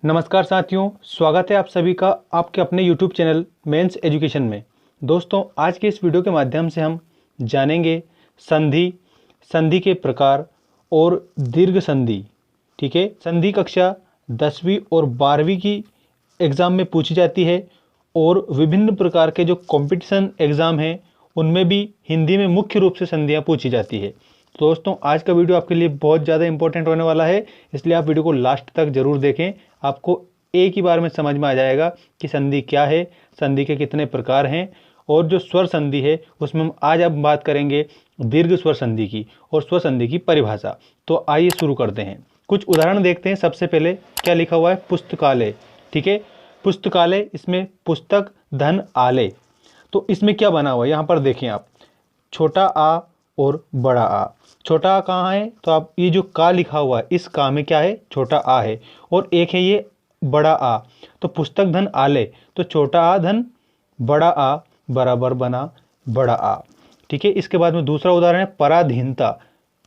नमस्कार साथियों, स्वागत है आप सभी का आपके अपने YouTube चैनल मेंस एजुकेशन में। दोस्तों, आज के इस वीडियो के माध्यम से हम जानेंगे संधि, संधि के प्रकार और दीर्घ संधि। ठीक है, संधि कक्षा 10वीं और 12वीं की एग्ज़ाम में पूछी जाती है और विभिन्न प्रकार के जो कंपटीशन एग्ज़ाम हैं उनमें भी हिंदी में मुख्य रूप से संधियाँ पूछी जाती है। तो दोस्तों, आज का वीडियो आपके लिए बहुत ज़्यादा इंपॉर्टेंट होने वाला है, इसलिए आप वीडियो को लास्ट तक ज़रूर देखें। आपको एक ही बार में समझ में आ जाएगा कि संधि क्या है, संधि के कितने प्रकार हैं और जो स्वर संधि है उसमें हम आज अब बात करेंगे दीर्घ स्वर संधि की और स्वर संधि की परिभाषा। तो आइए शुरू करते हैं। कुछ उदाहरण देखते हैं। सबसे पहले क्या लिखा हुआ है, पुस्तकालय। ठीक है, पुस्तकालय, इसमें पुस्तक धन आलय। तो इसमें क्या बना हुआ है यहाँ पर देखें आप, छोटा आ और बड़ा आ। छोटा आ कहाँ है, तो आप ये जो का लिखा हुआ है इस का में क्या है, छोटा आ है और एक है ये बड़ा आ। तो पुस्तक धन आलय, तो छोटा आ धन बड़ा आ बराबर बना बड़ा आ। ठीक है, इसके बाद में दूसरा उदाहरण है पराधीनता।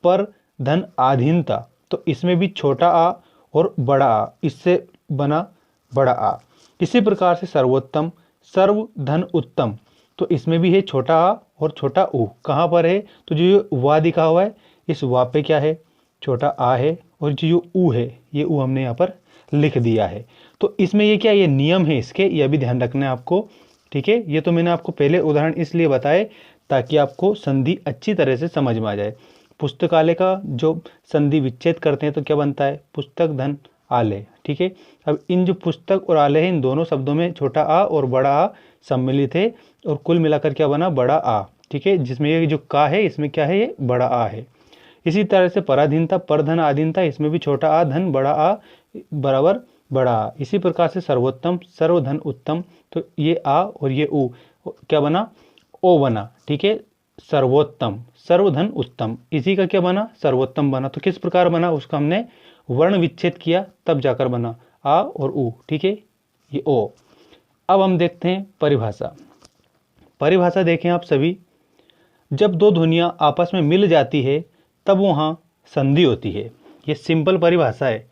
पर धन आधीनता, तो इसमें भी छोटा आ और बड़ा आ, इससे बना बड़ा आ। इसी प्रकार से सर्वोत्तम, सर्व धन उत्तम, तो इसमें भी है छोटा आ और छोटा ऊ। कहाँ पर है, तो जो वा दिखा हुआ है इस वा पे क्या है, छोटा आ है और जो ऊ है ये ऊ हमने यहाँ पर लिख दिया है। तो इसमें ये क्या, ये नियम है इसके, ये भी ध्यान रखना है आपको। ठीक है, ये तो मैंने आपको पहले उदाहरण इसलिए बताए ताकि आपको संधि अच्छी तरह से समझ में आ जाए। पुस्तकालय का जो संधि विच्छेद करते हैं तो क्या बनता है, पुस्तक धन आलय। ठीक है, अब इन जो पुस्तक और आलय है इन दोनों शब्दों में छोटा आ और बड़ा आ सम्मिलित है और कुल मिलाकर क्या बना, बड़ा आ। ठीक है, जिसमें ये जो का है इसमें क्या है, ये बड़ा आ है। इसी तरह से पराधीनता, पर धन आधीनता, इसमें भी छोटा आ धन बड़ा आ बराबर बड़ा आ। इसी प्रकार से सर्वोत्तम, सर्वधन उत्तम, तो ये आ और ये ऊ क्या बना, ओ बना। ठीक है, सर्वोत्तम, सर्वधन उत्तम, इसी का क्या बना, सर्वोत्तम बना। तो किस प्रकार बना, उसका हमने वर्ण विच्छेद किया तब जाकर बना आ और ऊ। ठीक है, ये ओ। अब हम देखते हैं परिभाषा। परिभाषा देखें आप सभी, जब दो ध्वनियाँ आपस में मिल जाती है तब वहाँ संधि होती है। ये सिंपल परिभाषा है,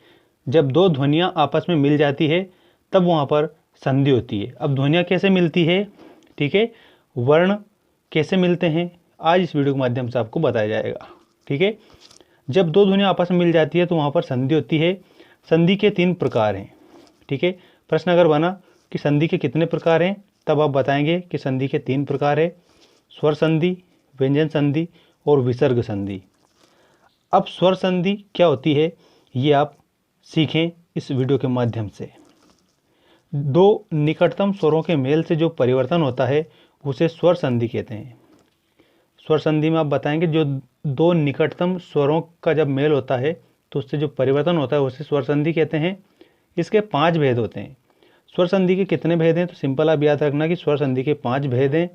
जब दो ध्वनियाँ आपस में मिल जाती है तब वहाँ पर संधि होती है। अब ध्वनियाँ कैसे मिलती है, ठीक है, वर्ण कैसे मिलते हैं, आज इस वीडियो के माध्यम से आपको बताया जाएगा। ठीक है, जब दो ध्वनियाँ आपस में मिल जाती है तो वहाँ पर संधि होती है। संधि के 3 प्रकार हैं। ठीक है, प्रश्न अगर बना कि संधि के कितने प्रकार हैं, तब आप बताएंगे कि संधि के 3 प्रकार है, स्वर संधि, व्यंजन संधि और विसर्ग संधि। अब स्वर संधि क्या होती है ये आप सीखें इस वीडियो के माध्यम से। दो निकटतम स्वरों के मेल से जो परिवर्तन होता है उसे स्वर संधि कहते हैं। स्वर संधि में आप बताएंगे जो दो निकटतम स्वरों का जब मेल होता है तो उससे जो परिवर्तन होता है उसे स्वर संधि कहते हैं। इसके 5 भेद होते हैं। स्वर संधि के कितने भेद हैं, तो सिंपल आप याद रखना कि स्वर संधि के 5 भेद हैं।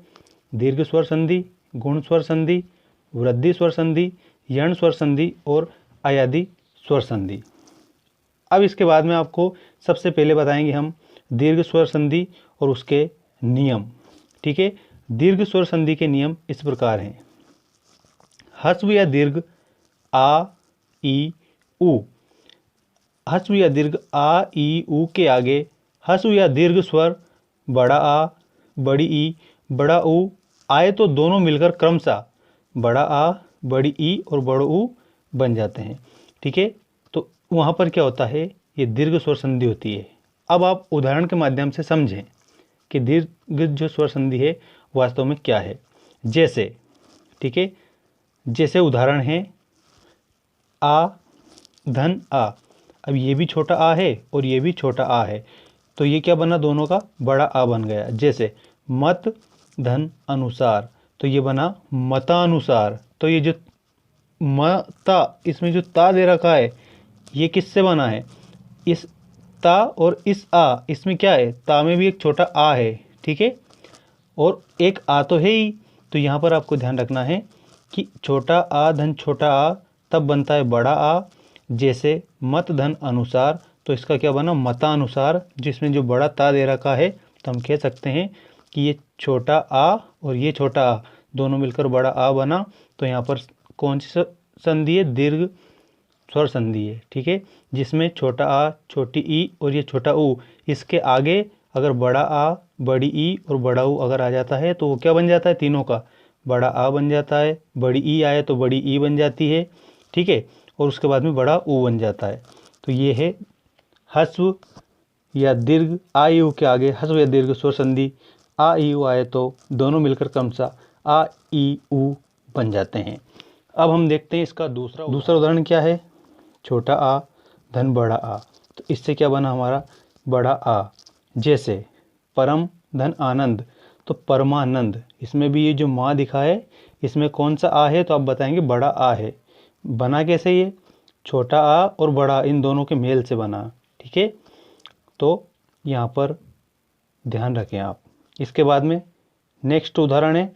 दीर्घ स्वर संधि, गुण स्वर संधि, वृद्धि स्वर संधि, यण स्वर संधि और अयादि स्वर संधि। अब इसके बाद में आपको सबसे पहले बताएंगे हम दीर्घ स्वर संधि और उसके नियम। ठीक है, दीर्घ स्वर संधि के नियम इस प्रकार हैं। ह्रस्व या दीर्घ आ ई उ, ह्रस्व या दीर्घ आ ई उ के आगे ह्रस्व या दीर्घ स्वर बड़ा आ, बड़ी ई, बड़ा ऊ आए तो दोनों मिलकर क्रमशः बड़ा आ, बड़ी ई और बड़ो ऊ बन जाते हैं। ठीक है, तो वहाँ पर क्या होता है, ये दीर्घ स्वर संधि होती है। अब आप उदाहरण के माध्यम से समझें कि दीर्घ जो स्वर संधि है वास्तव में क्या है। जैसे, ठीक है, जैसे उदाहरण है आ धन आ। अब ये भी छोटा आ है और ये भी छोटा आ है, तो ये क्या बना, दोनों का बड़ा आ बन गया। जैसे मत धन अनुसार, तो ये बना मतानुसार। तो ये जो मता, इसमें जो ता दे रखा है ये किससे बना है, इस ता और इस आ, इसमें क्या है, ता में भी एक छोटा आ है। ठीक है, और एक आ तो है ही, तो यहाँ पर आपको ध्यान रखना है कि छोटा आ धन छोटा आ तब बनता है बड़ा आ। जैसे मत धन अनुसार, तो इसका क्या बना, मतानुसार, जिसमें जो बड़ा ता दे रखा है तो हम कह सकते हैं कि ये छोटा आ और ये छोटा आ दोनों मिलकर बड़ा आ बना। तो यहाँ पर कौन सी संधि है, दीर्घ स्वर संधि है। ठीक है, जिसमें छोटा आ, छोटी ई और ये छोटा ऊ, इसके आगे अगर बड़ा आ, बड़ी ई और बड़ा ऊ अगर आ जाता है तो वो क्या बन जाता है, तीनों का बड़ा आ बन जाता है, बड़ी ई आए तो बड़ी ई बन जाती है, ठीक है, और उसके बाद में बड़ा ऊ बन जाता है। तो ये है ह्रस्व या दीर्घ। आ ई ऊ के आगे ह्रस्व या दीर्घ स्वर संधि आ ई ऊ आए तो दोनों मिलकर क्रमशः आ ई ऊ बन जाते हैं। अब हम देखते हैं इसका दूसरा उदाहरण क्या है। छोटा आ धन बड़ा आ, तो इससे क्या बना हमारा बड़ा आ। जैसे परम धन आनंद, तो परमानंद, इसमें भी ये जो माँ दिखा है इसमें कौन सा आ है, तो आप बताएंगे बड़ा आ है। बना कैसे, ये छोटा आ और बड़ा इन दोनों के मेल से बना, ठीक है, तो यहाँ पर ध्यान रखें आप। इसके बाद में नेक्स्ट उदाहरण है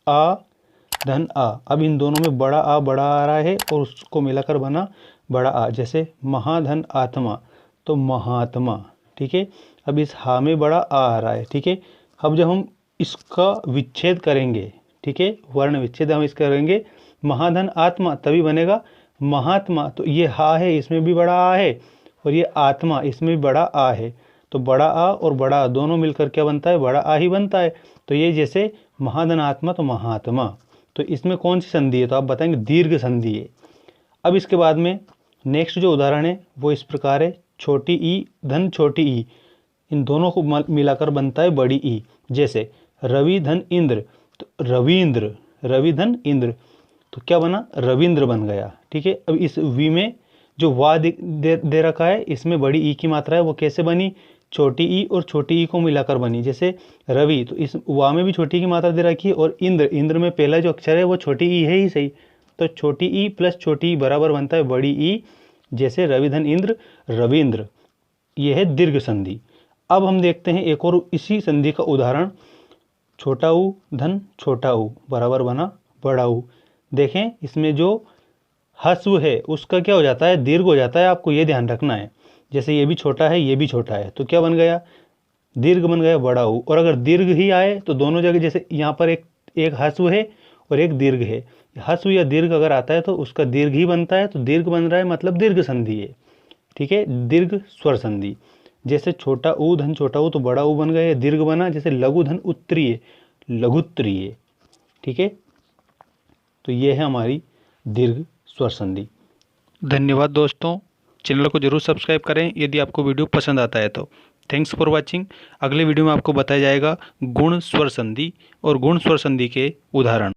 आ धन आ। अब इन दोनों में बड़ा आ रहा है और उसको मिलाकर बना बड़ा आ। जैसे महाधन आत्मा, तो महात्मा, ठीक है। अब इस हा में बड़ा आ रहा है, ठीक है। अब जब हम इसका विच्छेद करेंगे, ठीक है, वर्ण विच्छेद हम इसका करेंगे, महाधन आत्मा तभी बनेगा महात्मा। तो ये हा है, इसमें भी बड़ा आ है, और ये आत्मा, इसमें भी बड़ा आ है। तो बड़ा आ और बड़ा आ दोनों मिलकर क्या बनता है, बड़ा आ ही बनता है। तो ये जैसे महाधन आत्मा तो महात्मा, तो इसमें कौन सी संधि है, तो आप बताएंगे दीर्घ संधि है। अब इसके बाद में नेक्स्ट जो उदाहरण है वो इस प्रकार है। छोटी ई धन छोटी ई, इन दोनों को मिलाकर बनता है बड़ी ई। जैसे रवि धन इंद्र, तो रविंद्र, रवि धन इंद्र, तो क्या बना, रविंद्र बन गया, ठीक है। अब इस वी में जो वा दे रखा है, इसमें बड़ी ई की मात्रा है, वो कैसे बनी, छोटी ई और छोटी ई को मिलाकर बनी। जैसे रवि, तो इस वा में भी छोटी की मात्रा दे रखी है, और इंद्र, इंद्र में पहला जो अक्षर है वो छोटी ई है ही सही, तो छोटी ई प्लस छोटी ई बराबर बनता है बड़ी ई। जैसे रवि धन इंद्र रविंद्र, ये है दीर्घ संधि। अब हम देखते हैं एक और इसी संधि का उदाहरण। छोटा ऊ धन छोटा ऊ बराबर बना बड़ा ऊ। देखें इसमें जो ह्रस्व है उसका क्या हो जाता है, दीर्घ हो जाता है, आपको ये ध्यान रखना है। जैसे ये भी छोटा है, ये भी छोटा है, तो क्या बन गया, दीर्घ बन गया बड़ा ऊ। और अगर दीर्घ ही आए तो दोनों जगह, जैसे यहाँ पर एक ह्रस्व है और एक दीर्घ है, ह्रस्व या दीर्घ अगर आता है तो उसका दीर्घ ही बनता है, तो दीर्घ बन रहा है मतलब दीर्घ संधि है, ठीक है, दीर्घ स्वर संधि। जैसे छोटा ऊ धन छोटा ऊ, तो बड़ा ऊ बन गया, दीर्घ बना। जैसे लघु धन उत्तरीय लघुत्तरीय, ठीक है, तो ये है हमारी दीर्घ स्वर संधि। धन्यवाद दोस्तों, चैनल को जरूर सब्सक्राइब करें यदि आपको वीडियो पसंद आता है तो। Thanks for watching. अगले वीडियो में आपको बताया जाएगा गुण स्वर संधि और गुण स्वर संधि के उदाहरण।